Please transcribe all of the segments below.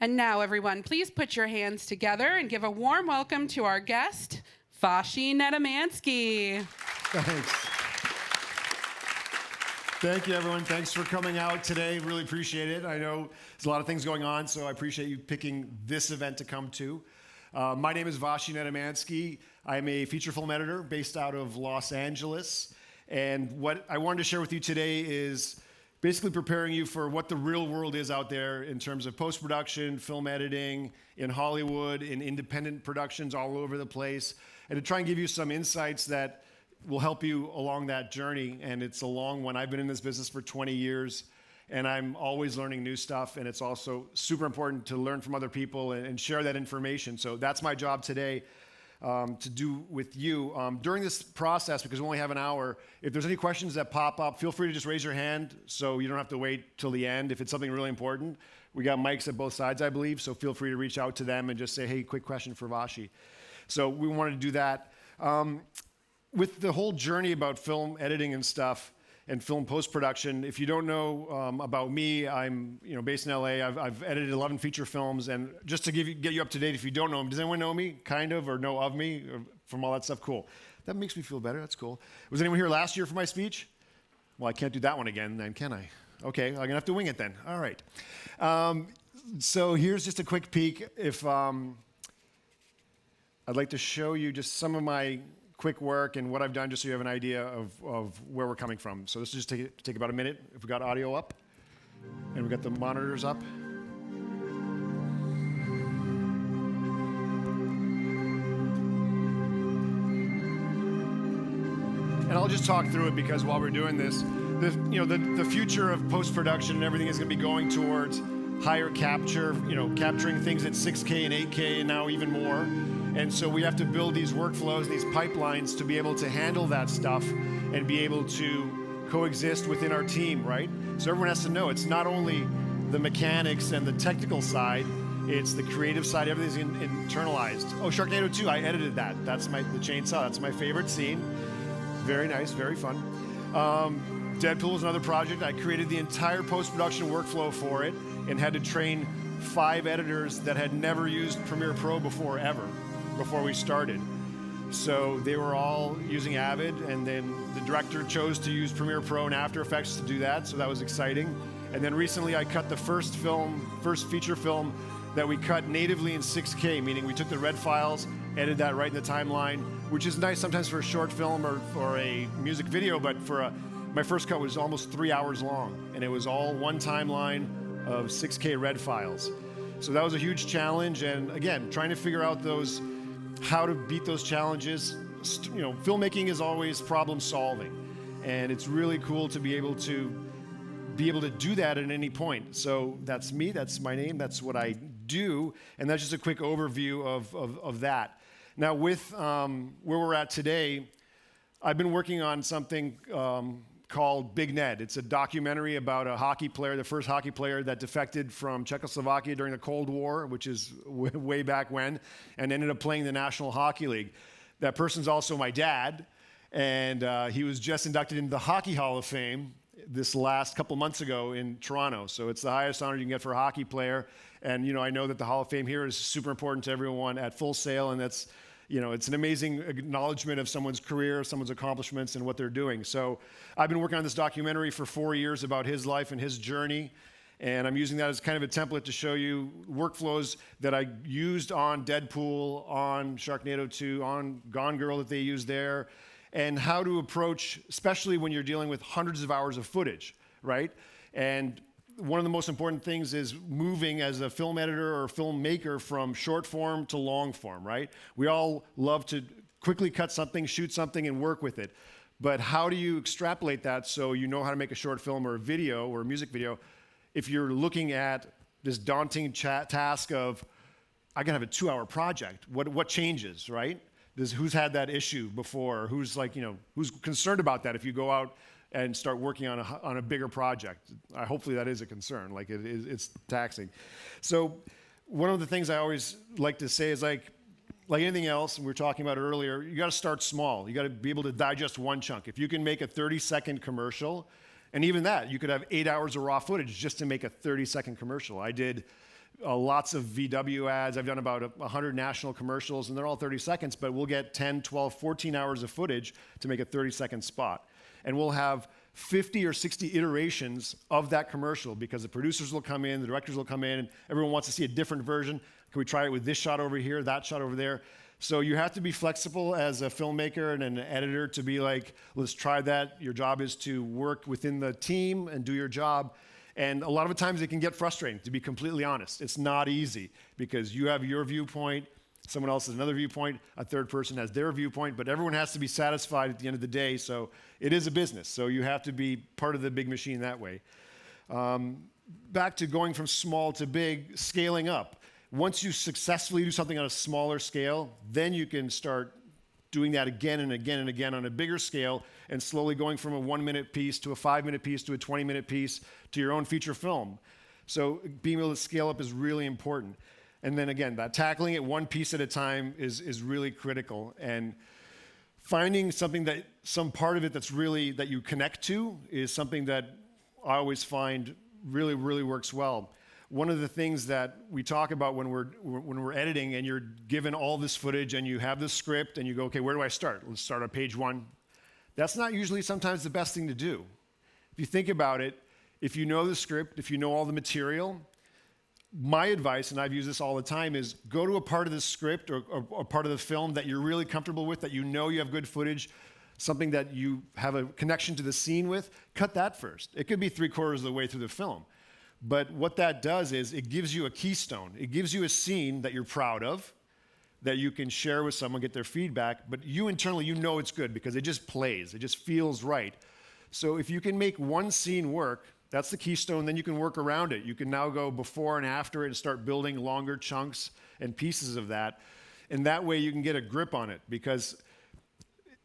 And now, everyone, please put your hands together and give a warm welcome to our guest, Vashi Nedomansky. Thanks. Thank you, everyone. Thanks for coming out today. Really appreciate it. I know there's a lot of things going on, so I appreciate you picking this event to come to. My name is Vashi Nedomansky. I'm a feature film editor based out of Los Angeles. And what I wanted to share with you today is basically preparing you for what the real world is out there in terms of post-production, film editing, in Hollywood, in independent productions all over the place, and to try and give you some insights that will help you along that journey. And it's a long one. I've been in this business for 20 years, and I'm always learning new stuff, and it's also super important to learn from other people and share that information. So that's my job today. To do with you. During this process, because we only have an hour, if there's any questions that pop up, feel free to just raise your hand so you don't have to wait till the end if it's something really important. We got mics at both sides, I believe, so feel free to reach out to them and just say, hey, quick question for Vashi. So we wanted to do that. With the whole journey about film editing and stuff, and film post-production. If you don't know about me, I'm based in LA. I've edited 11 feature films, and just to get you up to date, if you don't know me, does anyone know me, kind of, or know of me, or from all that stuff? Cool. That makes me feel better. That's cool. Was anyone here last year for my speech? Well, I can't do that one again, then, can I? Okay, I'm gonna have to wing it then. All right. So here's just a quick peek. If I'd like to show you just some of my quick work and what I've done, just so you have an idea of where we're coming from. So this will just take about a minute. If we got audio up, and we got the monitors up. And I'll just talk through it because while we're doing this, the future of post-production and everything is going to be going towards higher capture, capturing things at 6K and 8K and now even more. And so we have to build these workflows, these pipelines to be able to handle that stuff and be able to coexist within our team, right? So everyone has to know it's not only the mechanics and the technical side, it's the creative side, everything's internalized. Oh, Sharknado 2, I edited that. That's the chainsaw, that's my favorite scene. Very nice, very fun. Deadpool was another project. I created the entire post-production workflow for it and had to train 5 editors that had never used Premiere Pro before we started. So they were all using Avid, and then the director chose to use Premiere Pro and After Effects to do that, so that was exciting. And then recently I cut the first feature film that we cut natively in 6K, meaning we took the red files, edited that right in the timeline, which is nice sometimes for a short film or for a music video, but my first cut was almost 3 hours long, and it was all one timeline of 6K red files. So that was a huge challenge, and again, trying to figure out how to beat those challenges. Filmmaking is always problem solving, and it's really cool to be able to do that at any point. So that's me, that's my name, that's what I do, and that's just a quick overview of that. Now with where we're at today, I've been working on something called Big Ned. It's a documentary about a hockey player, the first hockey player that defected from Czechoslovakia during the Cold War, which is way back when, and ended up playing the National Hockey League. That person's also my dad, and he was just inducted into the Hockey Hall of Fame this last couple months ago in Toronto. So it's the highest honor you can get for a hockey player. And I know that the Hall of Fame here is super important to everyone at Full Sail, and that's it's an amazing acknowledgement of someone's career, someone's accomplishments, and what they're doing. So I've been working on this documentary for 4 years about his life and his journey, and I'm using that as kind of a template to show you workflows that I used on Deadpool, on Sharknado 2, on Gone Girl that they used there, and how to approach, especially when you're dealing with hundreds of hours of footage, right? And one of the most important things is moving as a film editor or filmmaker from short form to long form, right? We all love to quickly cut something, shoot something, and work with it. But how do you extrapolate that so you know how to make a short film or a video or a music video if you're looking at this daunting task of, I gotta have a 2-hour project. What changes, right? Who's had that issue before? Who's who's concerned about that if you go out and start working on a bigger project? Hopefully that is a concern. It's taxing. So one of the things I always like to say is like anything else, and we were talking about it earlier, you got to start small. You got to be able to digest one chunk. If you can make a 30-second commercial, and even that, you could have 8 hours of raw footage just to make a 30-second commercial. I did lots of VW ads. I've done about 100 national commercials, and they're all 30 seconds, but we'll get 10, 12, 14 hours of footage to make a 30-second spot. And we'll have 50 or 60 iterations of that commercial because the producers will come in, the directors will come in, and everyone wants to see a different version. Can we try it with this shot over here, that shot over there? So you have to be flexible as a filmmaker and an editor to be like, let's try that. Your job is to work within the team and do your job. And a lot of the times it can get frustrating, to be completely honest. It's not easy because you have your viewpoint, someone else has another viewpoint, a third person has their viewpoint, but everyone has to be satisfied at the end of the day. So it is a business. So you have to be part of the big machine that way. Back to going from small to big, scaling up. Once you successfully do something on a smaller scale, then you can start doing that again and again and again on a bigger scale and slowly going from a 1-minute piece to a 5-minute piece to a 20-minute piece to your own feature film. So being able to scale up is really important. And then again, that tackling it one piece at a time is really critical. And finding something that, some part of it that's really, that you connect to is something that I always find really, really works well. One of the things that we talk about when we're editing and you're given all this footage and you have this script and you go, okay, where do I start? Let's start on page 1. That's not usually sometimes the best thing to do. If you think about it, if you know the script, if you know all the material, my advice, and I've used this all the time, is go to a part of the script or part of the film that you're really comfortable with, that you know you have good footage, something that you have a connection to the scene with, cut that first. It could be 3/4 of the way through the film. But what that does is it gives you a keystone. It gives you a scene that you're proud of, that you can share with someone, get their feedback, but you internally, you know it's good because it just plays. It just feels right. So if you can make one scene work, that's the keystone, then you can work around it. You can now go before and after it and start building longer chunks and pieces of that. And that way you can get a grip on it, because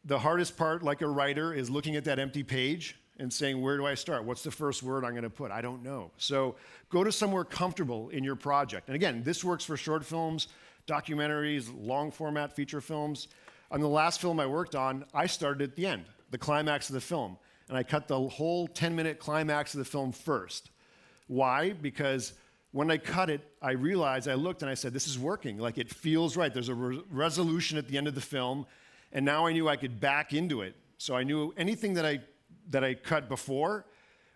the hardest part, like a writer, is looking at that empty page and saying, where do I start? What's the first word I'm going to put? I don't know. So go to somewhere comfortable in your project. And again, this works for short films, documentaries, long format feature films. On the last film I worked on, I started at the end, the climax of the film. And I cut the whole 10-minute climax of the film first. Why? Because when I cut it, I realized, I looked and I said, this is working. Like, it feels right. There's a resolution at the end of the film. And now I knew I could back into it. So I knew anything that I cut before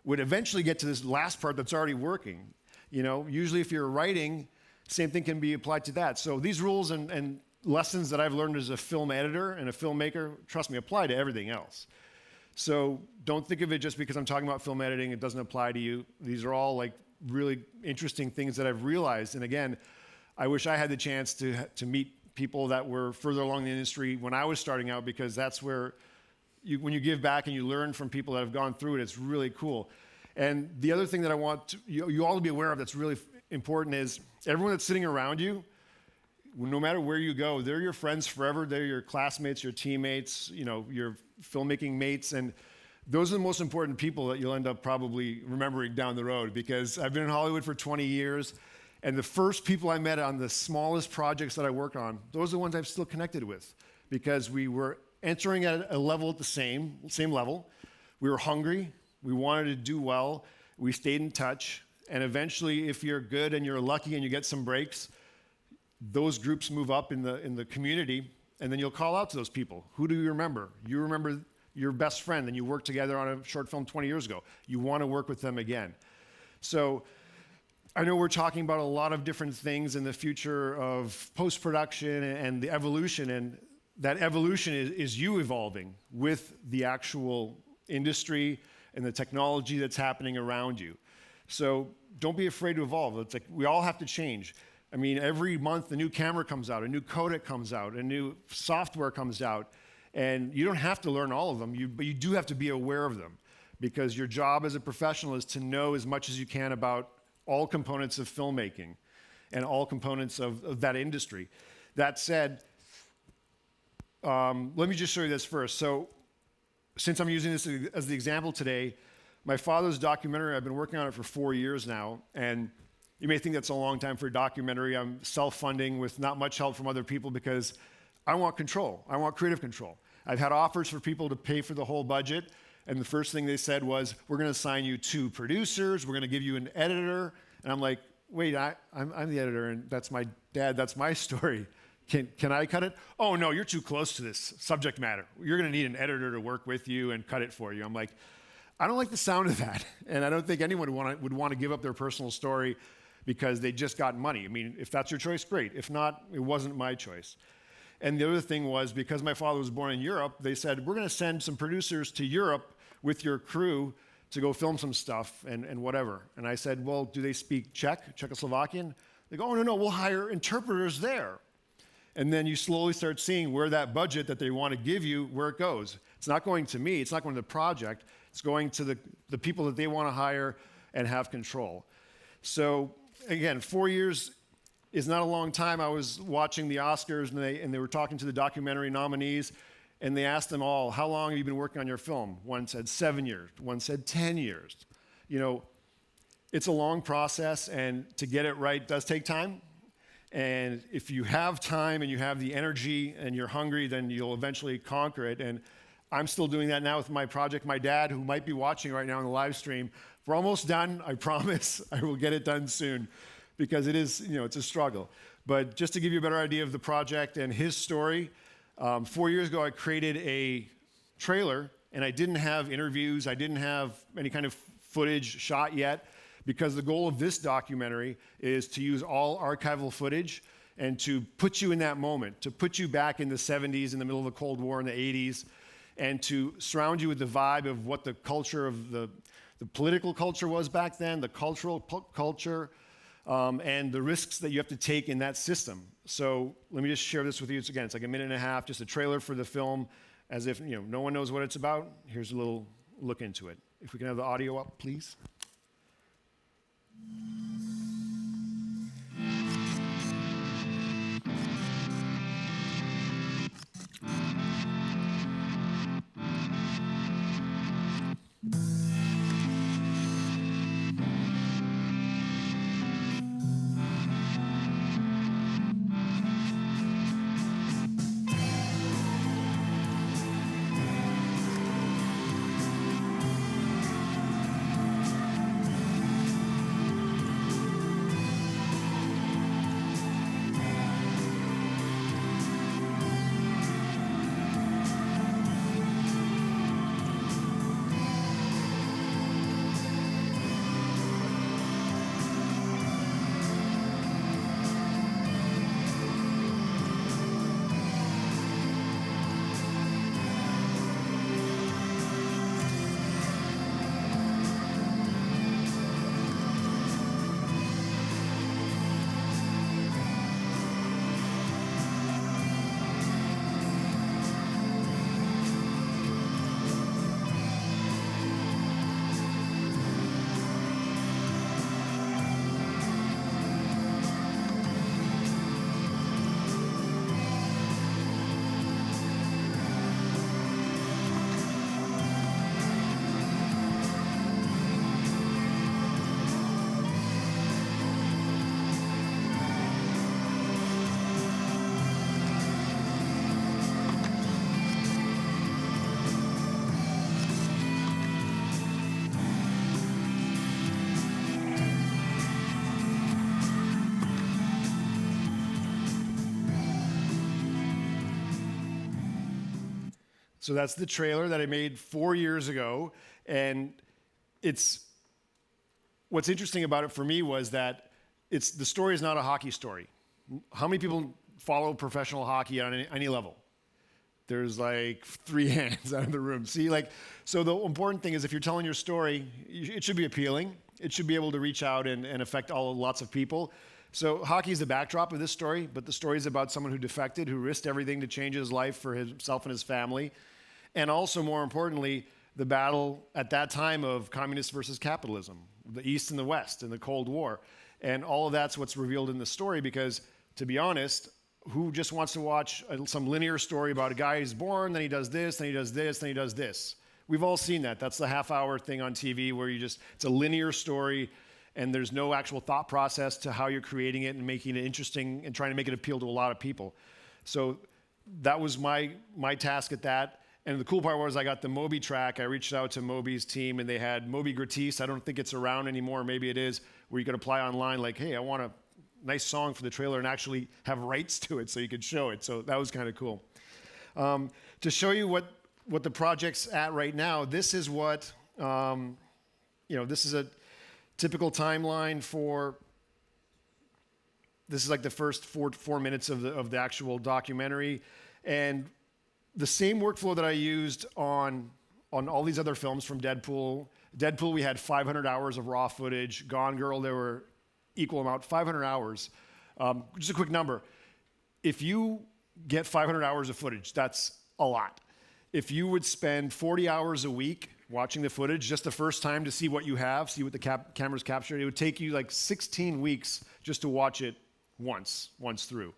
would eventually get to this last part that's already working. You know, usually if you're writing, same thing can be applied to that. So these rules and lessons that I've learned as a film editor and a filmmaker, trust me, apply to everything else. So don't think of it just because I'm talking about film editing, it doesn't apply to you. These are all like really interesting things that I've realized. And again, I wish I had the chance to meet people that were further along in the industry when I was starting out, because that's where when you give back and you learn from people that have gone through it, it's really cool. And the other thing that I want you all to be aware of that's really important is everyone that's sitting around you, no matter where you go, they're your friends forever. They're your classmates, your teammates, you know, your filmmaking mates. And those are the most important people that you'll end up probably remembering down the road, because I've been in Hollywood for 20 years. And the first people I met on the smallest projects that I worked on, those are the ones I've still connected with, because we were entering at a level at the same level. We were hungry. We wanted to do well. We stayed in touch. And eventually, if you're good and you're lucky and you get some breaks, those groups move up in the community, and then you'll call out to those people. Who do you remember? You remember your best friend, and you worked together on a short film 20 years ago. You want to work with them again. So I know we're talking about a lot of different things in the future of post-production and the evolution, and that evolution is you evolving with the actual industry and the technology that's happening around you. So don't be afraid to evolve. It's like we all have to change. I mean, every month a new camera comes out, a new codec comes out, a new software comes out, and you don't have to learn all of them, but you do have to be aware of them, because your job as a professional is to know as much as you can about all components of filmmaking and all components of that industry. That said, let me just show you this first. So since I'm using this as the example today, my father's documentary, I've been working on it for 4 years now, and you may think that's a long time for a documentary. I'm self-funding with not much help from other people because I want control. I want creative control. I've had offers for people to pay for the whole budget, and the first thing they said was, we're going to assign you 2 producers, we're going to give you an editor. And I'm like, wait, I'm the editor, and that's my dad, that's my story. Can I cut it? Oh, no, you're too close to this subject matter. You're going to need an editor to work with you and cut it for you. I'm like, I don't like the sound of that. And I don't think anyone would want to give up their personal story because they just got money. I mean, if that's your choice, great. If not, it wasn't my choice. And the other thing was, because my father was born in Europe, they said, we're going to send some producers to Europe with your crew to go film some stuff and whatever. And I said, well, do they speak Czech, Czechoslovakian? They go, oh, no, we'll hire interpreters there. And then you slowly start seeing where that budget that they want to give you, where it goes. It's not going to me, it's not going to the project, it's going to the people that they want to hire and have control. So again, 4 years is not a long time. I was watching the Oscars and they were talking to the documentary nominees, and they asked them all, how long have you been working on your film? One said 7 years, one said 10 years. You know, it's a long process, and to get it right does take time. And if you have time and you have the energy and you're hungry, then you'll eventually conquer it. And I'm still doing that now with my project. My dad, who might be watching right now on the live stream, we're almost done. I promise I will get it done soon, because it is, you know, it's a struggle. But just to give you a better idea of the project and his story, 4 years ago I created a trailer, and I didn't have interviews. I didn't have any kind of footage shot yet, because the goal of this documentary is to use all archival footage and to put you in that moment, to put you back in the 70s, in the middle of the Cold War, in the 80s, and to surround you with the vibe of what the culture of the political culture was back then, the cultural culture, and the risks that you have to take in that system. So let me just share this with you. It's like a minute and a half, just a trailer for the film, as if, you know, no one knows what it's about. Here's a little look into it. If we can have the audio up, please. So that's the trailer that I made 4 years ago, and what's interesting about it for me was that the story is not a hockey story. How many people follow professional hockey on any level? There's like 3 hands out of the room. See, so the important thing is, if you're telling your story, it should be appealing. It should be able to reach out and affect lots of people. So hockey is the backdrop of this story, but the story is about someone who defected, who risked everything to change his life for himself and his family. And also, more importantly, the battle at that time of communist versus capitalism, the East and the West, and the Cold War. And all of that's what's revealed in the story, because, to be honest, who just wants to watch some linear story about a guy who's born, then he does this, then he does this, then he does this? We've all seen that. That's the half-hour thing on TV where it's a linear story, and there's no actual thought process to how you're creating it and making it interesting and trying to make it appeal to a lot of people. So that was my task at that. And the cool part was I got the Moby track. I reached out to Moby's team, and they had Moby Gratis. I don't think it's around anymore. Maybe it is, where you could apply online like, hey, I want a nice song for the trailer and actually have rights to it so you could show it. So that was kind of cool. To show you what the project's at right now, this is what, this is a typical timeline for, this is like the first four minutes of the actual documentary. And the same workflow that I used on all these other films from Deadpool. Deadpool, we had 500 hours of raw footage. Gone Girl, there were equal amount, 500 hours. Just a quick number. If you get 500 hours of footage, that's a lot. If you would spend 40 hours a week watching the footage just the first time to see what you have, see what the camera's captured, it would take you like 16 weeks just to watch it once through.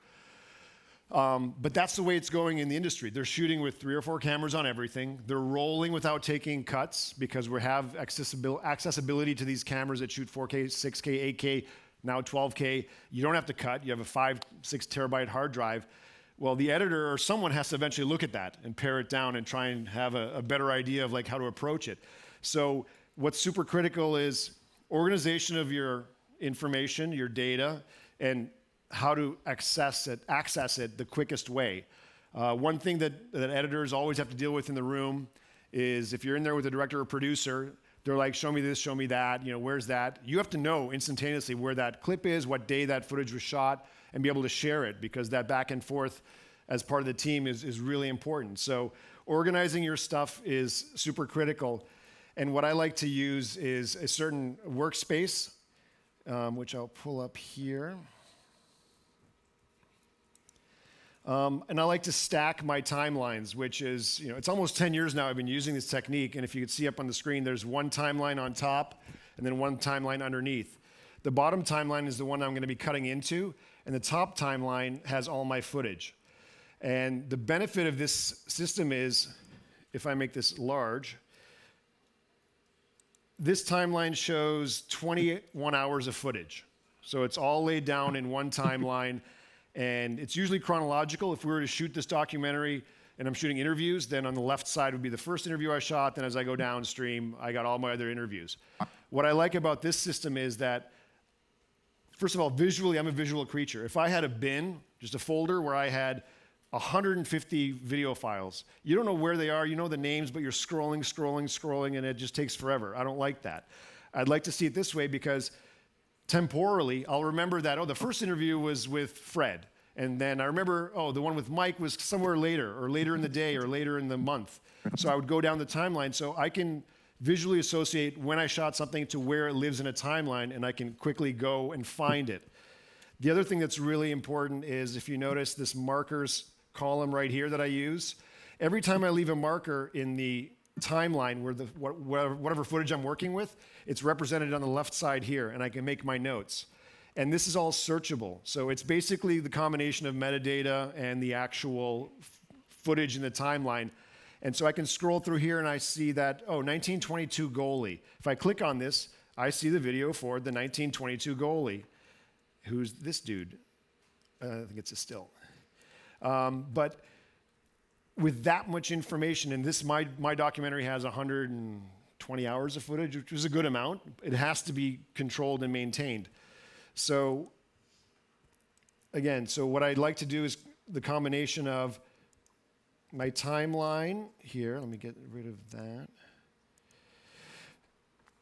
But that's the way it's going in the industry. They're shooting with 3 or 4 cameras on everything. They're rolling without taking cuts because we have accessibility to these cameras that shoot 4K, 6K, 8K, now 12K. You don't have to cut. You have a 5-6 terabyte hard drive. Well, the editor or someone has to eventually look at that and pare it down and try and have a better idea of like how to approach it. So what's super critical is organization of your information, your data, and how to access it the quickest way. One thing that editors always have to deal with in the room is if you're in there with a director or producer, they're like, show me this, show me that, where's that? You have to know instantaneously where that clip is, what day that footage was shot, and be able to share it, because that back and forth as part of the team is really important. So organizing your stuff is super critical. And what I like to use is a certain workspace, which I'll pull up here. And I like to stack my timelines, which is, it's almost 10 years now I've been using this technique. And if you could see up on the screen, there's one timeline on top and then one timeline underneath. The bottom timeline is the one I'm going to be cutting into, and the top timeline has all my footage. And the benefit of this system is, if I make this large, this timeline shows 21 hours of footage. So it's all laid down in one timeline. And it's usually chronological. If we were to shoot this documentary and I'm shooting interviews, then on the left side would be the first interview I shot. Then as I go downstream, I got all my other interviews. What I like about this system is that, first of all, visually, I'm a visual creature. If I had a bin, just a folder where I had 150 video files, you don't know where they are, you know the names, but you're scrolling, and it just takes forever. I don't like that. I'd like to see it this way because temporally, I'll remember that, the first interview was with Fred. And then I remember, the one with Mike was somewhere later, or later in the day, or later in the month. So I would go down the timeline so I can visually associate when I shot something to where it lives in a timeline, and I can quickly go and find it. The other thing that's really important is, if you notice this markers column right here that I use, every time I leave a marker in the timeline where whatever footage I'm working with, it's represented on the left side here, and I can make my notes. And this is all searchable. So it's basically the combination of metadata and the actual footage in the timeline. And so I can scroll through here and I see that, 1922 goalie. If I click on this, I see the video for the 1922 goalie. Who's this dude? I think it's a still. But with that much information, and my documentary has 120 hours of footage, which is a good amount. It has to be controlled and maintained. So again, what I'd like to do is the combination of my timeline here. Let me get rid of that.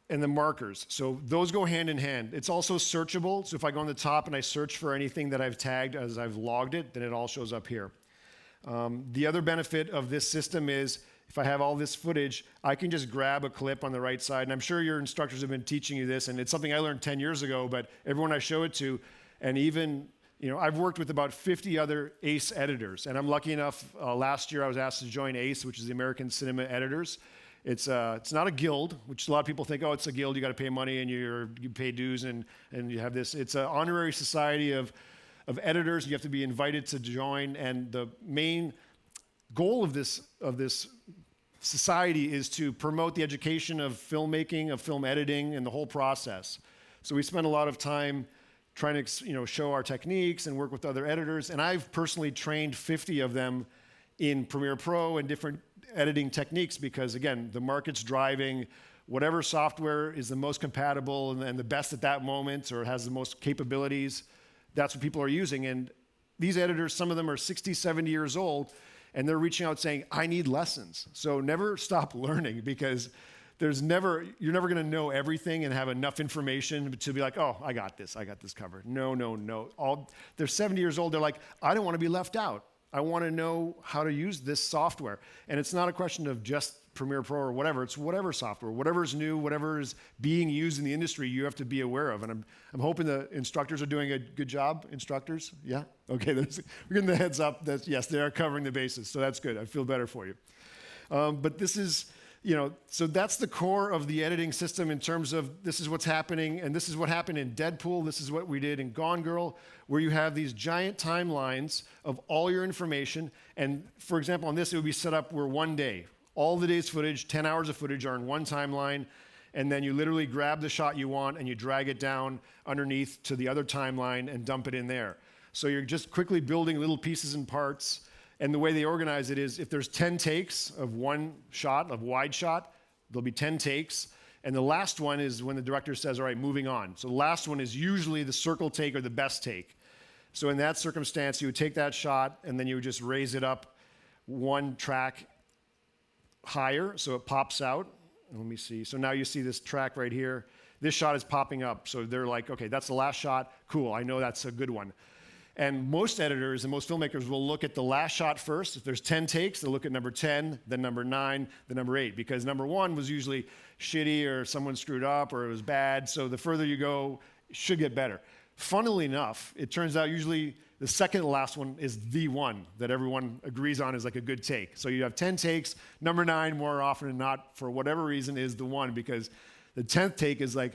And the markers. So those go hand in hand. It's also searchable. So if I go on the top and I search for anything that I've tagged as I've logged it, then it all shows up here. The other benefit of this system is, if I have all this footage, I can just grab a clip on the right side. And I'm sure your instructors have been teaching you this, and it's something I learned 10 years ago, but everyone I show it to, and even, I've worked with about 50 other ACE editors. And I'm lucky enough, last year I was asked to join ACE, which is the American Cinema Editors. It's not a guild, which a lot of people think, it's a guild, you got to pay money and you pay dues and you have this. It's an honorary society of editors. You have to be invited to join, and the main goal of this society is to promote the education of filmmaking, of film editing, and the whole process. So we spend a lot of time trying to show our techniques and work with other editors, and I've personally trained 50 of them in Premiere Pro and different editing techniques because, again, the market's driving whatever software is the most compatible and the best at that moment or has the most capabilities. That's what people are using. And these editors, some of them are 60, 70 years old, and they're reaching out saying, I need lessons. So never stop learning because you're never going to know everything and have enough information to be like, oh, I got this covered. No. They're 70 years old. They're like, I don't want to be left out. I want to know how to use this software. And it's not a question of just Premiere Pro or whatever. It's whatever software, whatever's new, whatever is being used in the industry, you have to be aware of. And I'm hoping the instructors are doing a good job. Instructors? Yeah? Okay, we're getting the heads up that, yes, they are covering the bases. So that's good. I feel better for you. But this is, so that's the core of the editing system in terms of this is what's happening, and this is what happened in Deadpool, this is what we did in Gone Girl, where you have these giant timelines of all your information. And for example, on this, it would be set up where one day, all the day's footage, 10 hours of footage are in one timeline, and then you literally grab the shot you want and you drag it down underneath to the other timeline and dump it in there. So you're just quickly building little pieces and parts. And the way they organize it is if there's 10 takes of one shot, of wide shot, there'll be 10 takes. And the last one is when the director says, all right, moving on. So the last one is usually the circle take or the best take. So in that circumstance, you would take that shot and then you would just raise it up one track higher so it pops out. Let me see. So now you see this track right here. This shot is popping up. So they're like, okay, that's the last shot. Cool, I know that's a good one. And most editors and most filmmakers will look at the last shot first. If there's 10 takes, they'll look at number 10, then number 9, then number 8, because number 1 was usually shitty or someone screwed up or it was bad. So the further you go, it should get better. Funnily enough, it turns out usually the second to last one is the one that everyone agrees on is like a good take. So you have 10 takes, number 9 more often than not, for whatever reason, is the one because the 10th take is like,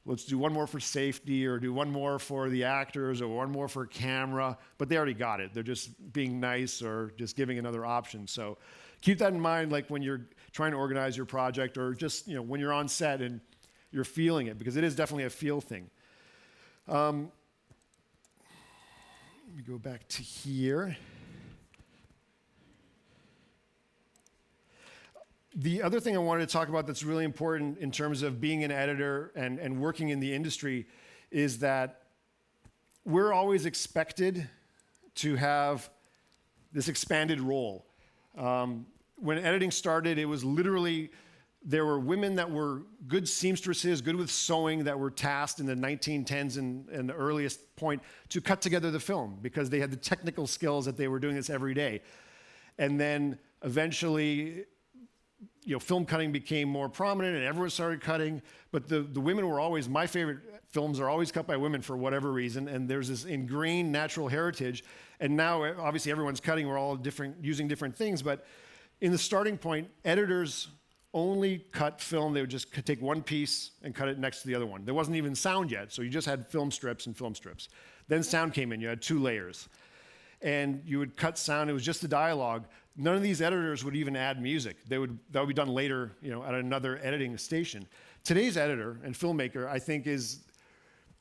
let's do one more for safety or do one more for the actors or one more for camera, but they already got it. They're just being nice or just giving another option. So keep that in mind like when you're trying to organize your project or just when you're on set and you're feeling it because it is definitely a feel thing. Let me go back to here. The other thing I wanted to talk about that's really important in terms of being an editor and working in the industry is that we're always expected to have this expanded role. When editing started, it was literally, there were women that were good seamstresses, good with sewing, that were tasked in the 1910s and the earliest point to cut together the film because they had the technical skills that they were doing this every day. And then eventually, film cutting became more prominent and everyone started cutting, but the women were always, my favorite films are always cut by women for whatever reason, and there's this ingrained natural heritage, and now obviously everyone's cutting, we're all using different things, but in the starting point, editors only cut film, they would just take one piece and cut it next to the other one. There wasn't even sound yet, so you just had film strips and film strips. Then sound came in, you had 2 layers. And you would cut sound, it was just the dialogue. None of these editors would even add music. That would be done later, at another editing station. Today's editor and filmmaker, I think,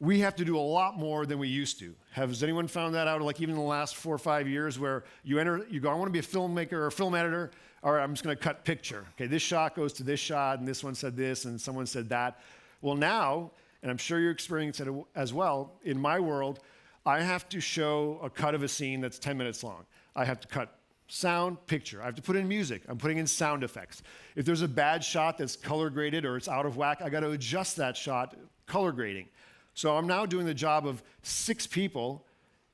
we have to do a lot more than we used to. Has anyone found that out, like even in the last 4 or 5 years, where you go, I want to be a filmmaker or a film editor. All right, I'm just going to cut picture. Okay, this shot goes to this shot, and this one said this, and someone said that. Well, now, and I'm sure you're experiencing it as well, in my world, I have to show a cut of a scene that's 10 minutes long. I have to cut sound, picture. I have to put in music. I'm putting in sound effects. If there's a bad shot that's color graded or it's out of whack, I got to adjust that shot, color grading. So I'm now doing the job of 6 people,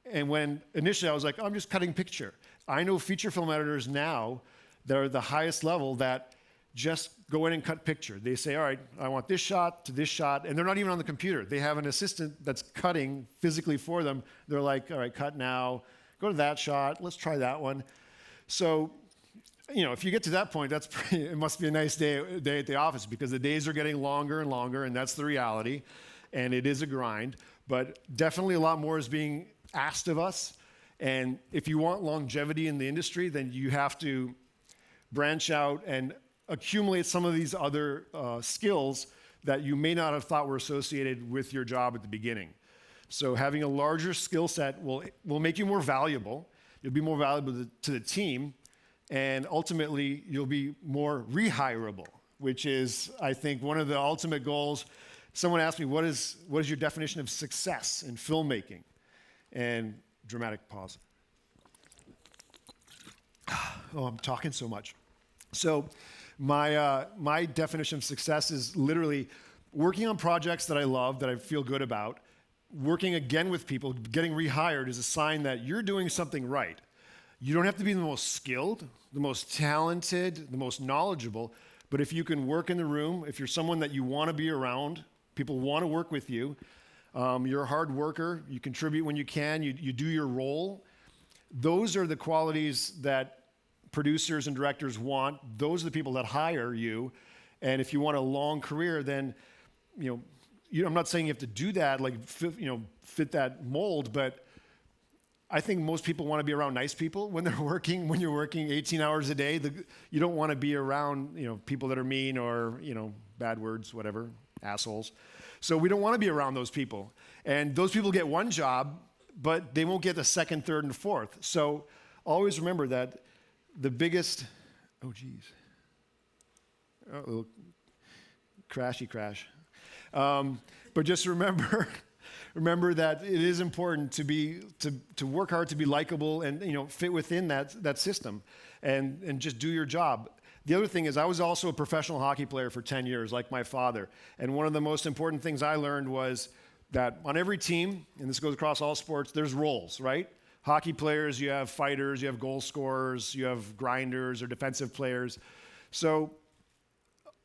and when initially I was like, I'm just cutting picture. I know feature film editors now that are the highest level that just go in and cut picture. They say, all right, I want this shot to this shot, and they're not even on the computer. They have an assistant that's cutting physically for them. They're like, all right, cut now, go to that shot, let's try that one. So, if you get to that point, it must be a nice day at the office because the days are getting longer and longer, and that's the reality, and it is a grind, but definitely a lot more is being asked of us, and if you want longevity in the industry, then you have to branch out and accumulate some of these other skills that you may not have thought were associated with your job at the beginning. So having a larger skill set will make you more valuable. You'll be more valuable to the team, and ultimately you'll be more rehireable, which is, I think, one of the ultimate goals. Someone asked me, what is your definition of success in filmmaking? And dramatic pause. Oh, I'm talking so much. So my definition of success is literally working on projects that I love, that I feel good about, working again with people, getting rehired is a sign that you're doing something right. You don't have to be the most skilled, the most talented, the most knowledgeable, but if you can work in the room, if you're someone that you want to be around, people want to work with you, you're a hard worker, you contribute when you can, you do your role, those are the qualities that producers and directors want. Those are the people that hire you. And if you want a long career, then, I'm not saying you have to do that, like, fit that mold, but I think most people want to be around nice people when they're working. When you're working 18 hours a day, you don't want to be around, people that are mean or, bad words, whatever, assholes. So we don't want to be around those people. And those people get one job, but they won't get the second, third, and fourth. So always remember that the biggest, oh geez, a little crashy crash. But just remember that it is important to work hard, to be likable, and fit within that system, and just do your job. The other thing is, I was also a professional hockey player for 10 years, like my father. And one of the most important things I learned was that on every team, and this goes across all sports, there's roles, right? Hockey players, you have fighters, you have goal scorers, you have grinders or defensive players. So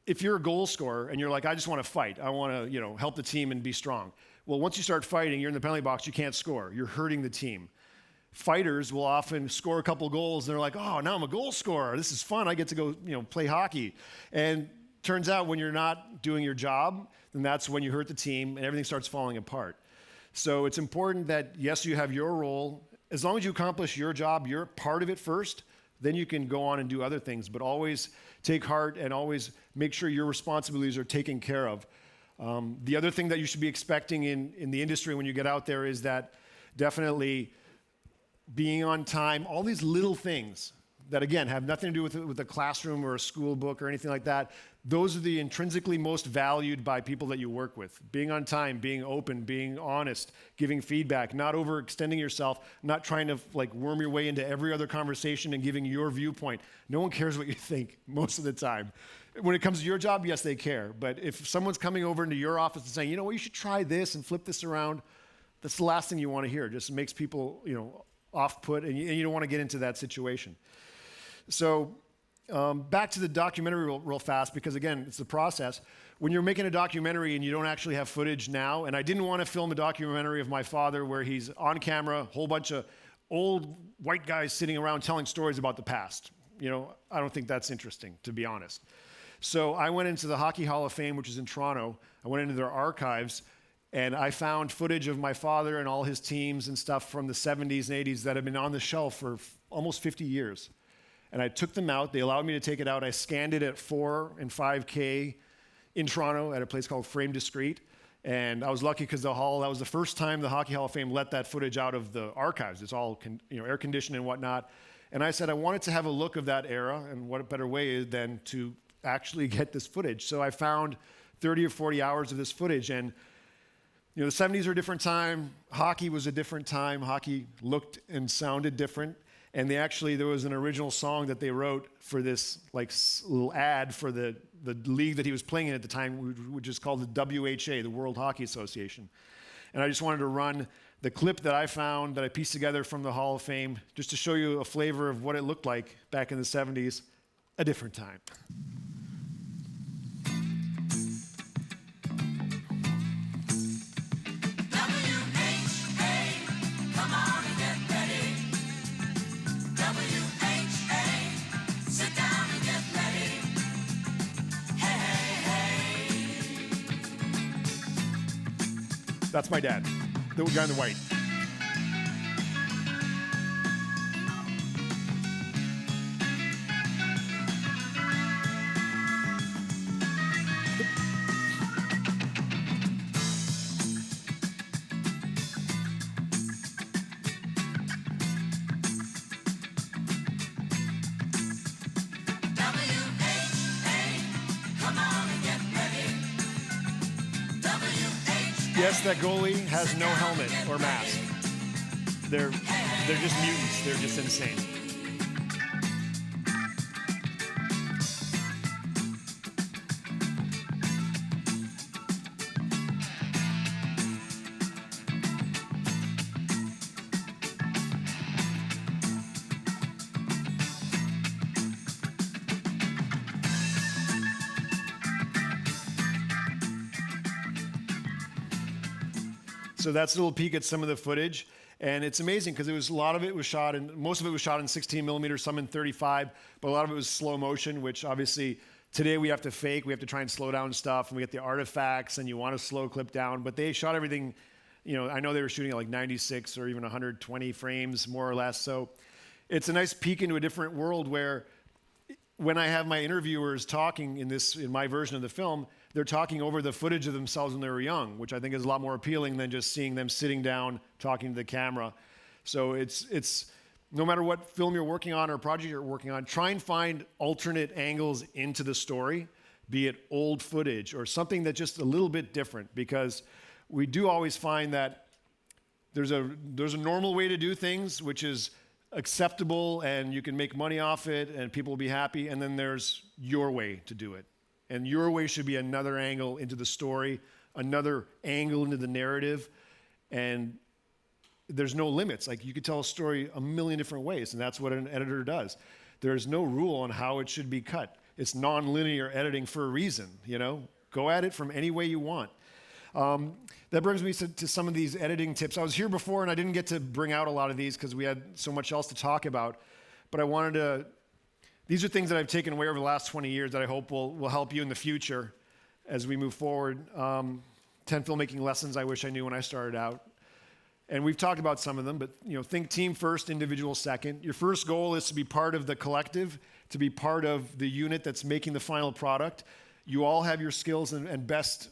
if you're a goal scorer and you're like, I just want to fight, I want to, help the team and be strong. Well, once you start fighting, you're in the penalty box, you can't score. You're hurting the team. Fighters will often score a couple goals, and they're like, oh, now I'm a goal scorer. This is fun. I get to go, play hockey. And turns out when you're not doing your job, then that's when you hurt the team and everything starts falling apart. So it's important that, yes, you have your role. As long as you accomplish your job, you're part of it first, then you can go on and do other things. But always take heart and always make sure your responsibilities are taken care of. The other thing that you should be expecting in the industry when you get out there is that definitely being on time, all these little things that, again, have nothing to do with a classroom or a school book or anything like that, those are the intrinsically most valued by people that you work with. Being on time, being open, being honest, giving feedback, not overextending yourself, not trying to worm your way into every other conversation and giving your viewpoint. No one cares what you think most of the time. When it comes to your job, yes, they care. But if someone's coming over into your office and saying, you should try this and flip this around, that's the last thing you want to hear. It just makes people, off-put, and you don't want to get into that situation. So back to the documentary real fast, because again, it's the process. When you're making a documentary and you don't actually have footage now, and I didn't want to film a documentary of my father where he's on camera, a whole bunch of old white guys sitting around telling stories about the past. I don't think that's interesting, to be honest. So I went into the Hockey Hall of Fame, which is in Toronto. I went into their archives, and I found footage of my father and all his teams and stuff from the 70s and 80s that have been on the shelf for almost 50 years. And I took them out. They allowed me to take it out. I scanned it at 4 and 5K in Toronto at a place called Frame Discreet. And I was lucky because that was the first time the Hockey Hall of Fame let that footage out of the archives. It's all air conditioned and whatnot. And I said I wanted to have a look of that era, and what a better way than to actually get this footage. So I found 30 or 40 hours of this footage. And the 70s are a different time. Hockey was a different time. Hockey looked and sounded different. And there was an original song that they wrote for this little ad for the league that he was playing in at the time, which is called the WHA, the World Hockey Association. And I just wanted to run the clip that I found, that I pieced together from the Hall of Fame, just to show you a flavor of what it looked like back in the 70s, a different time. That's my dad, the guy in the white. Guess that goalie has no helmet or mask. They're just mutants. They're just insane. So that's a little peek at some of the footage. And it's amazing because a lot of it was shot in, most of it was shot in 16 millimeters, some in 35, but a lot of it was slow motion, which obviously today we have to fake. We have to try and slow down stuff, and we get the artifacts, and you want to slow clip down. But they shot everything, I know they were shooting at like 96 or even 120 frames, more or less. So it's a nice peek into a different world where when I have my interviewers talking in my version of the film, they're talking over the footage of themselves when they were young, which I think is a lot more appealing than just seeing them sitting down talking to the camera. So it's no matter what film you're working on or project you're working on, try and find alternate angles into the story, be it old footage or something that's just a little bit different, because we do always find that there's a normal way to do things, which is acceptable and you can make money off it and people will be happy, and then there's your way to do it. And your way should be another angle into the story, another angle into the narrative, and there's no limits. Like, you could tell a story a million different ways, and that's what an editor does. There's no rule on how it should be cut. It's non-linear editing for a reason, Go at it from any way you want. That brings me to some of these editing tips. I was here before, and I didn't get to bring out a lot of these because we had so much else to talk about, but I wanted to. These are things that I've taken away over the last 20 years that I hope will help you in the future as we move forward. 10 filmmaking lessons I wish I knew when I started out. And we've talked about some of them, but think team first, individual second. Your first goal is to be part of the collective, to be part of the unit that's making the final product. You all have your skills and best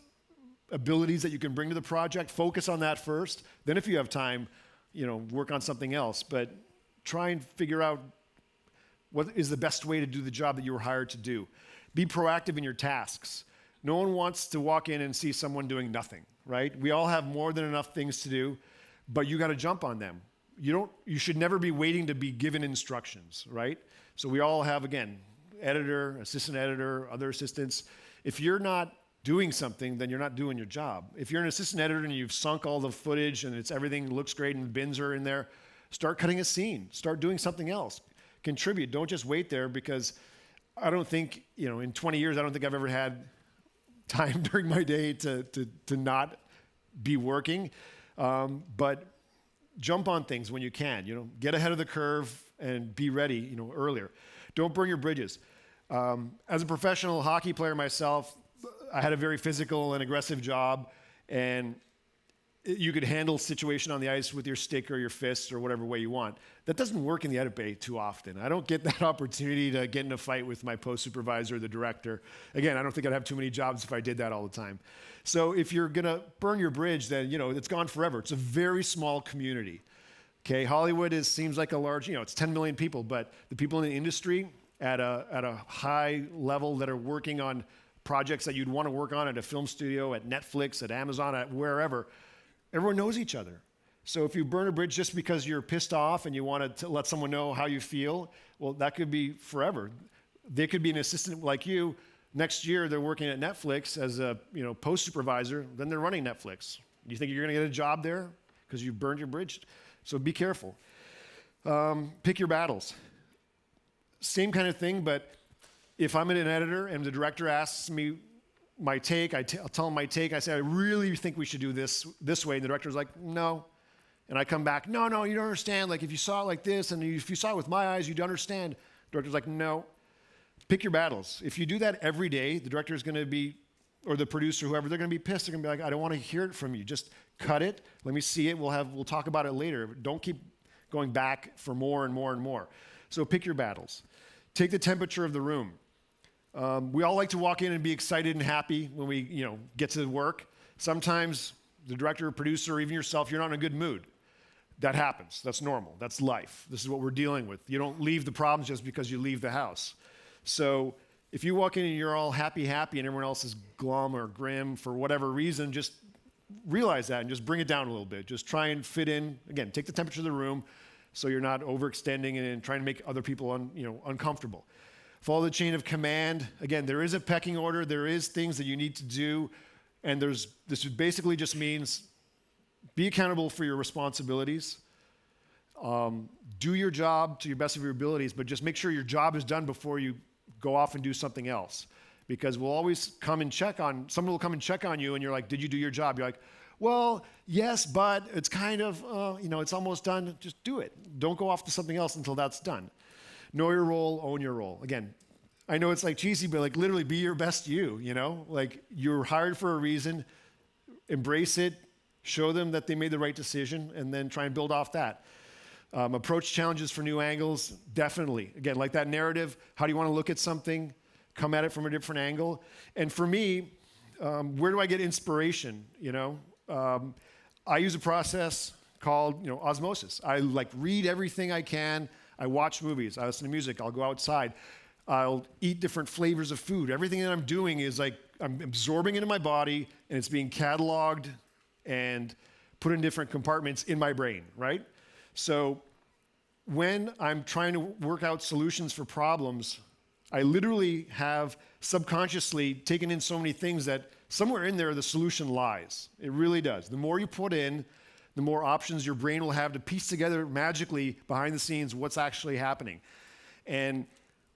abilities that you can bring to the project. Focus on that first. Then if you have time, work on something else. But try and figure out what is the best way to do the job that you were hired to do. Be proactive in your tasks. No one wants to walk in and see someone doing nothing, right? We all have more than enough things to do, but you got to jump on them. You should never be waiting to be given instructions, right? So we all have, again, editor, assistant editor, other assistants. If you're not doing something, then you're not doing your job. If you're an assistant editor and you've sunk all the footage and everything looks great and the bins are in there, start cutting a scene. Start doing something else. Contribute. Don't just wait there, because I don't think, in 20 years, I don't think I've ever had time during my day to not be working. But jump on things when you can. Get ahead of the curve and be ready, earlier. Don't burn your bridges. As a professional hockey player myself, I had a very physical and aggressive job, and you could handle situation on the ice with your stick or your fist or whatever way you want. That doesn't work in the edit bay too often. I don't get that opportunity to get in a fight with my post supervisor or the director. Again, I don't think I'd have too many jobs if I did that all the time. So if you're gonna burn your bridge, then it's gone forever. It's a very small community. Okay, Hollywood seems like a large, it's 10 million people, but the people in the industry at a high level that are working on projects that you'd want to work on at a film studio, at Netflix, at Amazon, at wherever, everyone knows each other. So if you burn a bridge just because you're pissed off and you want to let someone know how you feel, well, that could be forever. They could be an assistant like you. Next year, they're working at Netflix as a post supervisor. Then they're running Netflix. You think you're going to get a job there because you burned your bridge? So be careful. Pick your battles. Same kind of thing, but if I'm an editor and the director asks me my take, I'll tell him my take. I say, I really think we should do this way. And the director's like, no. And I come back, no, you don't understand. Like, if you saw it like this, and if you saw it with my eyes, you'd understand. The director's like, no. Pick your battles. If you do that every day, the director's going to be, or the producer, whoever, they're going to be pissed. They're going to be like, I don't want to hear it from you. Just cut it. Let me see it. We'll talk about it later. Don't keep going back for more and more and more. So pick your battles. Take the temperature of the room. We all like to walk in and be excited and happy when we, get to work. Sometimes the director or producer, or even yourself, you're not in a good mood. That happens. That's normal. That's life. This is what we're dealing with. You don't leave the problems just because you leave the house. So if you walk in and you're all happy, and everyone else is glum or grim for whatever reason, just realize that and just bring it down a little bit. Just try and fit in. Again, take the temperature of the room so you're not overextending and trying to make other people uncomfortable. Follow the chain of command. Again, there is a pecking order. There is things that you need to do. And this basically just means be accountable for your responsibilities. Do your job to your best of your abilities, but just make sure your job is done before you go off and do something else. Because we'll always someone will come and check on you, and you're like, did you do your job? You're like, well, yes, but it's kind of, it's almost done. Just do it. Don't go off to something else until that's done. Know your role, own your role. Again, I know it's like cheesy, but like literally be your best you, Like you're hired for a reason. Embrace it. Show them that they made the right decision, and then try and build off that. Approach challenges for new angles, definitely. Again, like that narrative, how do you want to look at something? Come at it from a different angle. And for me, where do I get inspiration, I use a process called, osmosis. I read everything I can. I watch movies. I listen to music. I'll go outside. I'll eat different flavors of food. Everything that I'm doing is I'm absorbing into my body, and it's being cataloged and put in different compartments in my brain, right? So when I'm trying to work out solutions for problems, I literally have subconsciously taken in so many things that somewhere in there the solution lies. It really does. The more you put in, the more options your brain will have to piece together magically behind the scenes what's actually happening. And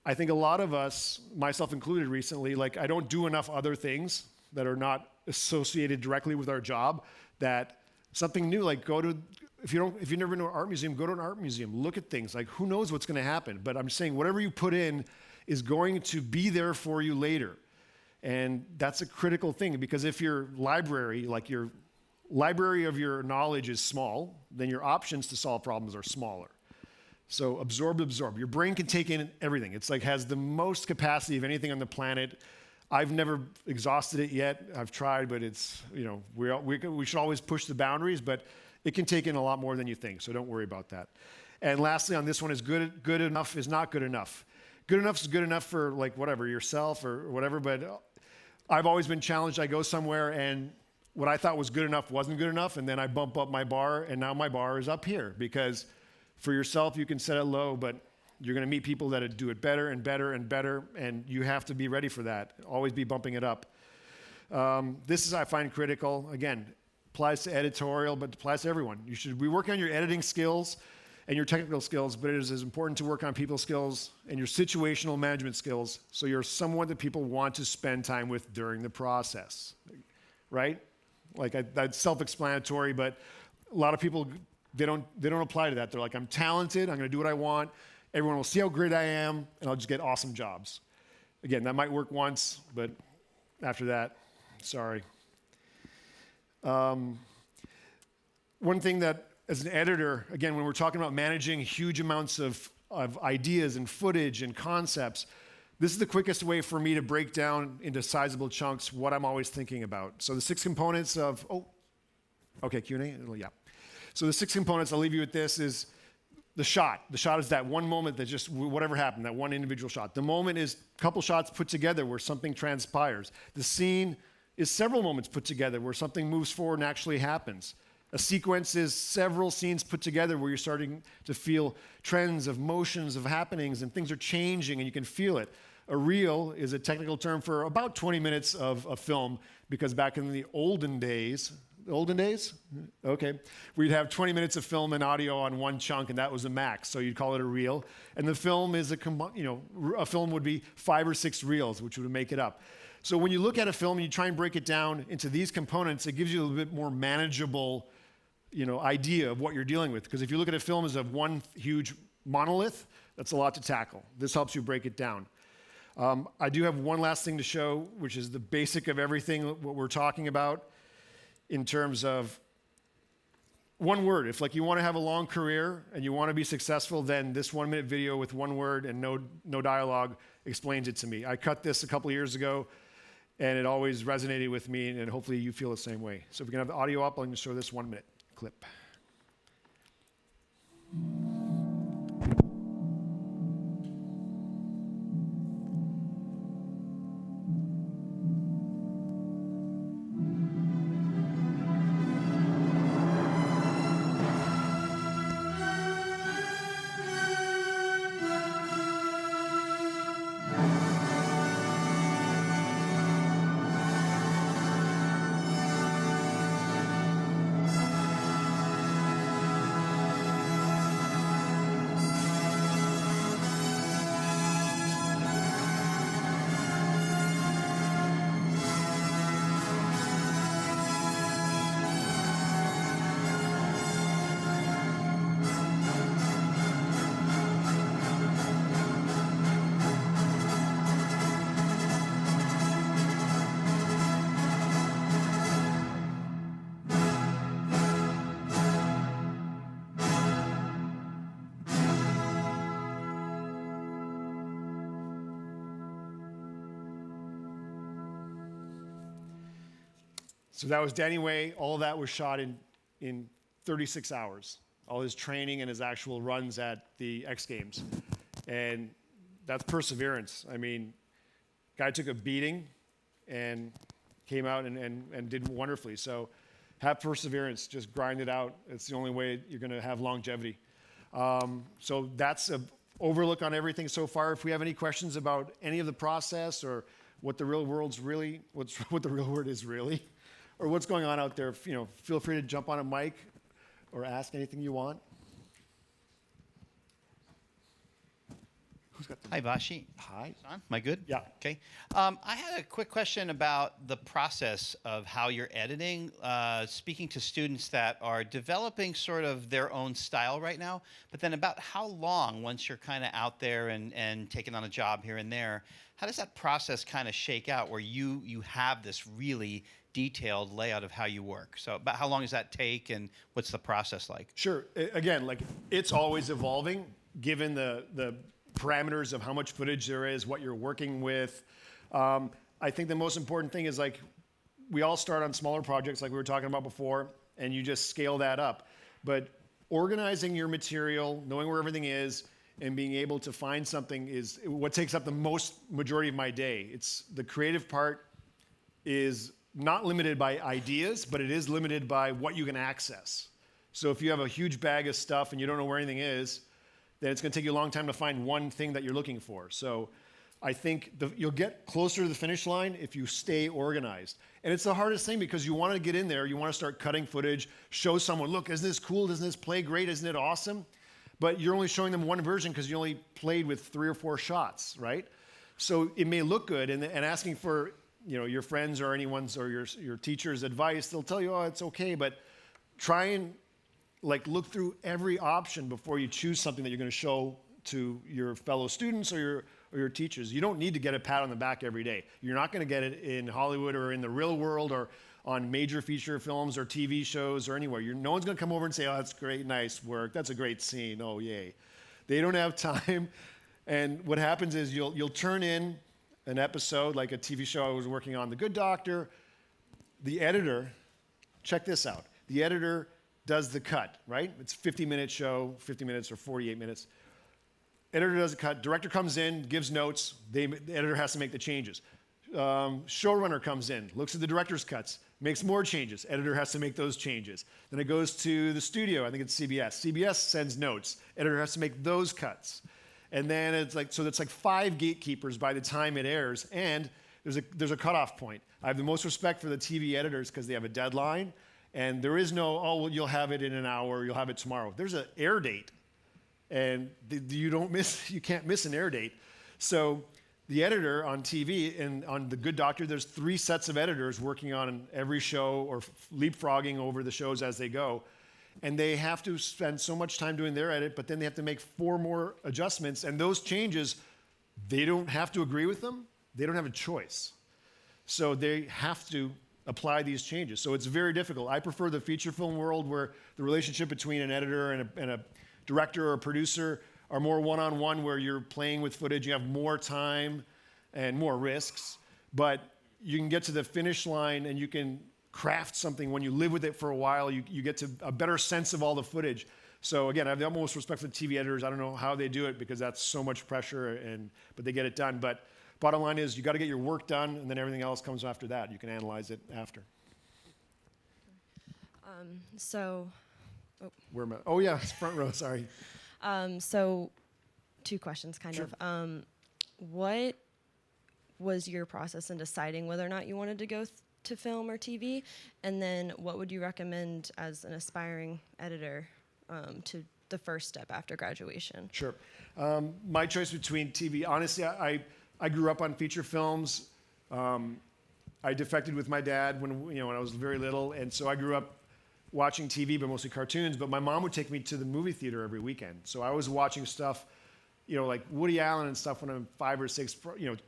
I think a lot of us, myself included recently, I don't do enough other things that are not associated directly with our job, that something new, if you've never been to an art museum, go to an art museum, look at things. Who knows what's going to happen? But I'm saying whatever you put in is going to be there for you later. And that's a critical thing, because if your library, your library of your knowledge is small, then your options to solve problems are smaller. So absorb. Your brain can take in everything. It's has the most capacity of anything on the planet. I've never exhausted it yet. I've tried, but it's, we should always push the boundaries, but it can take in a lot more than you think, so don't worry about that. And lastly, on this one is good enough is not good enough. Good enough is good enough for whatever, yourself or whatever, but I've always been challenged. I go somewhere and what I thought was good enough wasn't good enough, and then I bump up my bar, and now my bar is up here, because for yourself you can set it low, but you're going to meet people that do it better and better and better, and you have to be ready for that. Always be bumping it up. This is, I find, critical. Again, applies to editorial, but applies to everyone. You should be working on your editing skills and your technical skills, but it is as important to work on people skills and your situational management skills, so you're someone that people want to spend time with during the process, right? That's self-explanatory, but a lot of people, they don't apply to that. They're like, I'm talented, I'm going to do what I want. Everyone will see how great I am, and I'll just get awesome jobs. Again, that might work once, but after that, sorry. One thing that, as an editor, again, when we're talking about managing huge amounts of ideas and footage and concepts, this is the quickest way for me to break down into sizable chunks what I'm always thinking about. So the 6 components of, Q&A? Yeah. So the 6 components, I'll leave you with this, is the shot. The shot is that one moment that just, whatever happened, that one individual shot. The moment is a couple shots put together where something transpires. The scene is several moments put together where something moves forward and actually happens. A sequence is several scenes put together where you're starting to feel trends of motions, of happenings, and things are changing and you can feel it. A reel is a technical term for about 20 minutes of a film, because back in the olden days, okay, we'd have 20 minutes of film and audio on one chunk, and that was a max, so you'd call it a reel. And the film is a film would be 5 or 6 reels, which would make it up. So when you look at a film and you try and break it down into these components, it gives you a little bit more manageable idea of what you're dealing with. Because if you look at a film as one huge monolith, that's a lot to tackle. This helps you break it down. I do have one last thing to show, which is the basic of everything, what we're talking about in terms of one word. If you want to have a long career and you want to be successful, then this 1-minute video with one word and no dialogue explains it to me. I cut this a couple years ago, and it always resonated with me, and hopefully you feel the same way. So if we can have the audio up, I'm going to show this 1-minute clip. So that was Danny Way. All of that was shot in 36 hours. All his training and his actual runs at the X Games. And that's perseverance. I mean, guy took a beating and came out and did wonderfully. So have perseverance, just grind it out. It's the only way you're gonna have longevity. So that's an overlook on everything so far. If we have any questions about any of the process or what the real world's really, what the real world is really, or what's going on out there, feel free to jump on a mic or ask anything you want. Who's got the Hi, Vashi. Hi. On? Am I good? Yeah. Okay. I had a quick question about the process of how you're editing. Speaking to students that are developing sort of their own style right now, but then about how long, once you're kind of out there and taking on a job here and there, how does that process kind of shake out where you have this really detailed layout of how you work? So about how long does that take and what's the process like? Sure. Again, like it's always evolving given the parameters of how much footage there is, what you're working with. I think the most important thing is like we all start on smaller projects like we were talking about before, and you just scale that up. But organizing your material, knowing where everything is, and being able to find something is what takes up the majority of my day. It's the creative part is not limited by ideas, but it is limited by what you can access. So if you have a huge bag of stuff and you don't know where anything is, then it's going to take you a long time to find one thing that you're looking for. So I think you'll get closer to the finish line if you stay organized. And it's the hardest thing because you want to get in there, you want to start cutting footage, show someone, look, isn't this cool? Doesn't this play great? Isn't it awesome? But you're only showing them one version because you only played with 3 or 4 shots, right? So it may look good, and asking for your friends or anyone's or your teacher's advice, they'll tell you, oh, it's okay, but try and look through every option before you choose something that you're going to show to your fellow students or your teachers. You don't need to get a pat on the back every day. You're not going to get it in Hollywood or in the real world or on major feature films or TV shows or anywhere. No one's going to come over and say, oh, that's great, nice work, that's a great scene, oh, yay. They don't have time. And what happens is you'll turn in an episode, like a TV show I was working on, The Good Doctor. The editor, check this out, the editor does the cut, right? It's a 50-minute show, 50 minutes or 48 minutes. Editor does the cut, director comes in, gives notes, the editor has to make the changes. Showrunner comes in, looks at the director's cuts, makes more changes, editor has to make those changes. Then it goes to the studio, I think it's CBS. CBS sends notes, editor has to make those cuts. And then it's like 5 gatekeepers by the time it airs, and there's a cutoff point. I have the most respect for the TV editors because they have a deadline. And there is no, oh, well, you'll have it in an hour, you'll have it tomorrow. There's an air date, and you can't miss an air date. So the editor on TV and on The Good Doctor, there's 3 sets of editors working on every show or leapfrogging over the shows as they go. And they have to spend so much time doing their edit, but then they have to make 4 more adjustments. And those changes, they don't have to agree with them. They don't have a choice. So they have to apply these changes. So it's very difficult. I prefer the feature film world where the relationship between an editor and a director or a producer are more one-on-one, where you're playing with footage, you have more time and more risks, but you can get to the finish line and you can craft something. When you live with it for a while, you get to a better sense of all the footage. So again, I have the utmost respect for the TV editors. I don't know how they do it because that's so much pressure, but they get it done. But bottom line is you got to get your work done, and then everything else comes after that. You can analyze it after. Where am I? Oh yeah, it's front row, sorry. So 2 questions kind Sure. of. What was your process in deciding whether or not you wanted to go to film or TV? And then what would you recommend as an aspiring editor to the first step after graduation? Sure. My choice between TV, honestly, I grew up on feature films. I defected with my dad when I was very little, and so I grew up watching TV, but mostly cartoons. But my mom would take me to the movie theater every weekend, so I was watching stuff, like Woody Allen and stuff when I'm 5 or 6,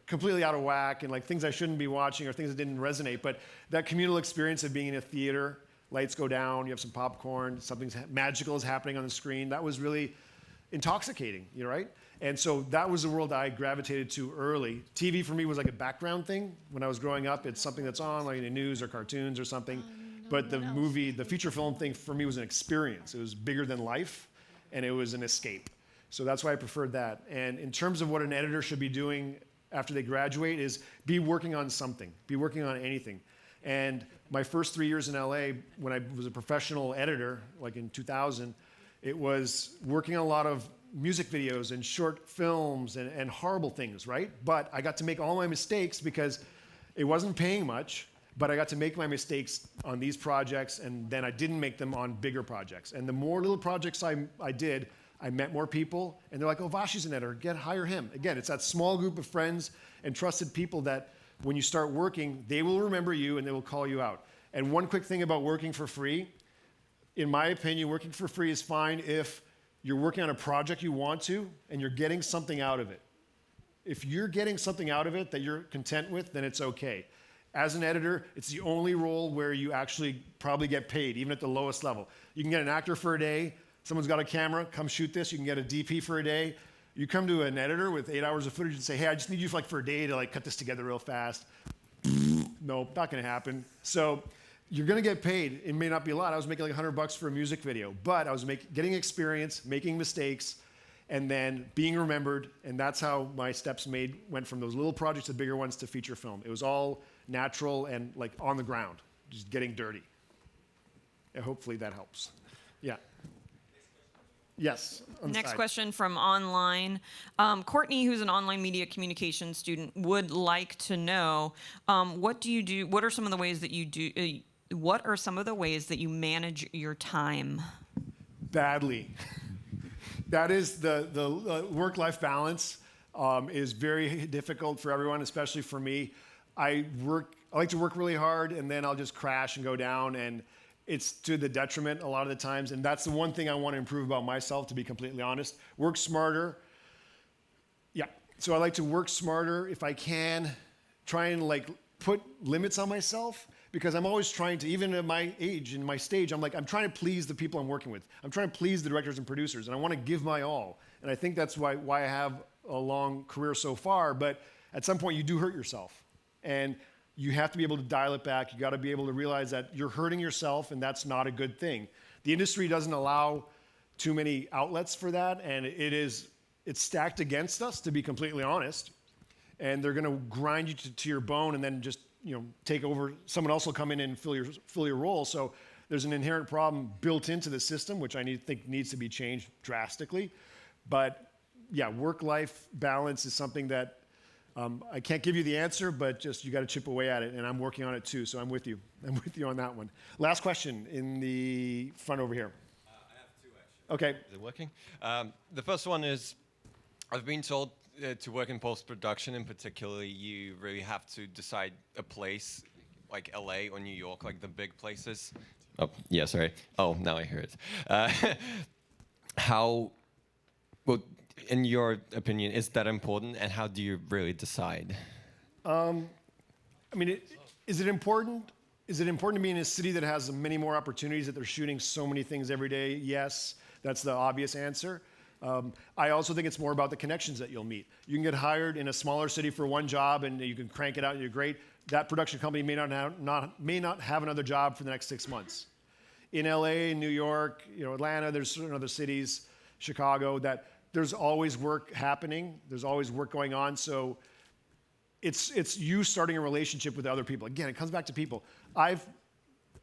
completely out of whack, and like things I shouldn't be watching or things that didn't resonate. But that communal experience of being in a theater, lights go down, you have some popcorn, something magical is happening on the screen. That was really intoxicating, right? And so that was the world I gravitated to early. TV for me was like a background thing. When I was growing up, it's something that's on, like in the news or cartoons or something. But the movie, the feature film thing for me was an experience. It was bigger than life, and it was an escape. So that's why I preferred that. And in terms of what an editor should be doing after they graduate is be working on something, be working on anything. And my first 3 years in LA, when I was a professional editor, like in 2000, it was working on a lot of music videos and short films and horrible things, right? But I got to make all my mistakes because it wasn't paying much, but I got to make my mistakes on these projects, and then I didn't make them on bigger projects. And the more little projects I did, I met more people, and they're like, oh, Vashi's an editor, hire him. Again, it's that small group of friends and trusted people that when you start working, they will remember you and they will call you out. And one quick thing about working for free, in my opinion, working for free is fine if you're working on a project you want to and you're getting something out of it. If you're getting something out of it that you're content with, then it's okay. As an editor, it's the only role where you actually probably get paid, even at the lowest level. You can get an actor for a day. Someone's got a camera, come shoot this. You can get a DP for a day. You come to an editor with 8 hours of footage and say, hey, I just need you for a day to cut this together real fast. No, not gonna happen. So you're gonna get paid. It may not be a lot. I was making like $100 for a music video, but I was getting experience, making mistakes, and then being remembered, and that's how my steps went from those little projects to bigger ones to feature film. It was all natural and on the ground, just getting dirty. And hopefully that helps. Yeah. Yes. Next question from online. Courtney, who's an online media communication student, would like to know, what do you do? What are some of the ways that you do? What are some of the ways that you manage your time? Badly. That is the work-life balance is very difficult for everyone, especially for me. I like to work really hard, and then I'll just crash and go down, and it's to the detriment a lot of the times, and that's the one thing I want to improve about myself, to be completely honest. Work smarter. Yeah, so I like to work smarter if I can, try and put limits on myself, because I'm always trying to, even at my age and my stage, I'm trying to please the people I'm working with. I'm trying to please the directors and producers, and I want to give my all. And I think that's why I have a long career so far, but at some point you do hurt yourself. And you have to be able to dial it back. You got to be able to realize that you're hurting yourself, and that's not a good thing. The industry doesn't allow too many outlets for that, and it's stacked against us, to be completely honest. And they're going to grind you to your bone, and then just take over. Someone else will come in and fill your role. So there's an inherent problem built into the system, which I think needs to be changed drastically. But yeah, work-life balance is something that I can't give you the answer, but just you got to chip away at it, and I'm working on it too, so I'm with you. I'm with you on that one. Last question in the front over here. I have two, actually. Okay. Is it working? The first one is, I've been told to work in post-production in particular, you really have to decide a place, like LA or New York, like the big places. Oh, yeah, sorry. Oh, now I hear it. Well, in your opinion, is that important, and how do you really decide? Is it important? Is it important to be in a city that has many more opportunities, that they're shooting so many things every day? Yes, that's the obvious answer. I also think it's more about the connections that you'll meet. You can get hired in a smaller city for one job, and you can crank it out, and you're great. That production company may not have another job for the next 6 months. In LA, New York, Atlanta, there's certain other cities, Chicago, that there's always work happening. There's always work going on. So it's you starting a relationship with other people. Again, it comes back to people.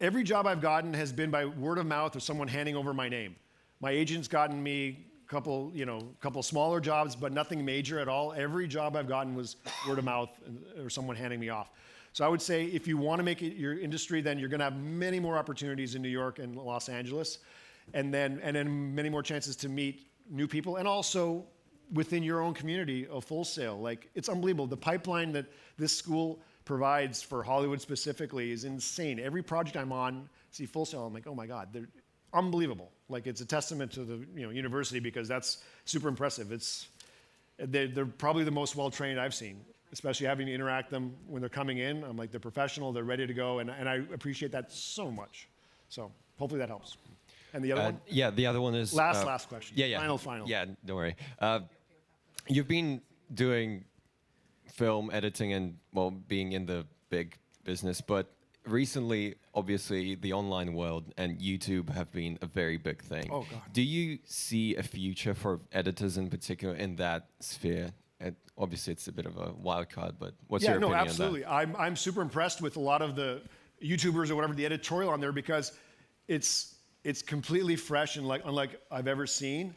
Every job I've gotten has been by word of mouth or someone handing over my name. My agent's gotten me a couple smaller jobs, but nothing major at all. Every job I've gotten was word of mouth or someone handing me off. So I would say if you want to make it your industry, then you're going to have many more opportunities in New York and Los Angeles, and then many more chances to meet new people, and also within your own community of Full Sail. It's unbelievable. The pipeline that this school provides for Hollywood specifically is insane. Every project I'm on, see Full Sail, I'm like, oh my God, they're unbelievable. It's a testament to the university, because that's super impressive. They're probably the most well-trained I've seen, especially having to interact them when they're coming in. I'm they're professional, they're ready to go, and I appreciate that so much. So hopefully that helps. And the other one? Yeah, the other one is Last question. Yeah. Final. Yeah, don't worry. You've been doing film editing and, well, being in the big business, but recently, obviously, the online world and YouTube have been a very big thing. Oh, God. Do you see a future for editors in particular in that sphere? And obviously, it's a bit of a wild card, but what's your opinion absolutely. on that? I'm super impressed with a lot of the YouTubers or whatever, the editorial on there, because it's completely fresh and unlike I've ever seen.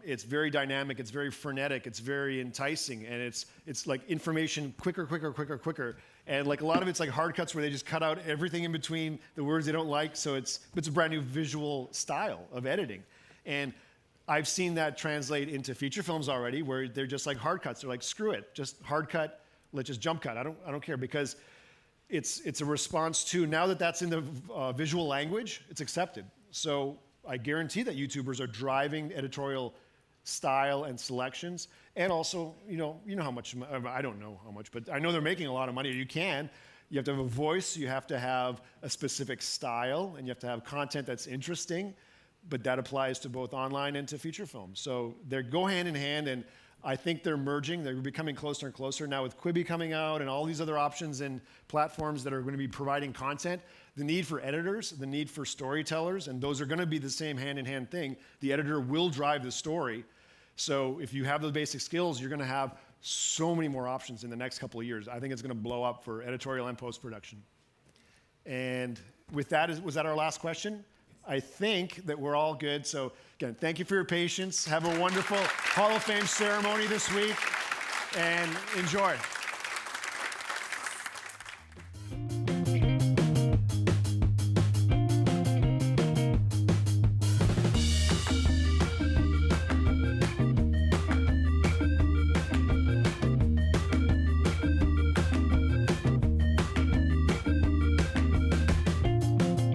It's very dynamic, it's very frenetic, it's very enticing, and it's like information quicker. And like a lot of it's like hard cuts where they just cut out everything in between the words they don't like, so it's a brand new visual style of editing. And I've seen that translate into feature films already, where they're just like hard cuts. They're like, screw it, just hard cut, let's just jump cut. I don't care, because it's a response to, now that that's in the visual language, it's accepted. So I guarantee that YouTubers are driving editorial style and selections, and also, you know how much, I don't know how much, but I know they're making a lot of money. You have to have a voice, you have to have a specific style, and you have to have content that's interesting, but that applies to both online and to feature films. So they go hand in hand, and I think they're merging. They're becoming closer and closer now with Quibi coming out and all these other options and platforms that are going to be providing content. The need for editors, the need for storytellers, and those are going to be the same hand-in-hand thing. The editor will drive the story. So if you have those basic skills, you're going to have so many more options in the next couple of years. I think it's going to blow up for editorial and post-production. And with that, was that our last question? I think that we're all good. So again, thank you for your patience. Have a wonderful Hall of Fame ceremony this week, and enjoy.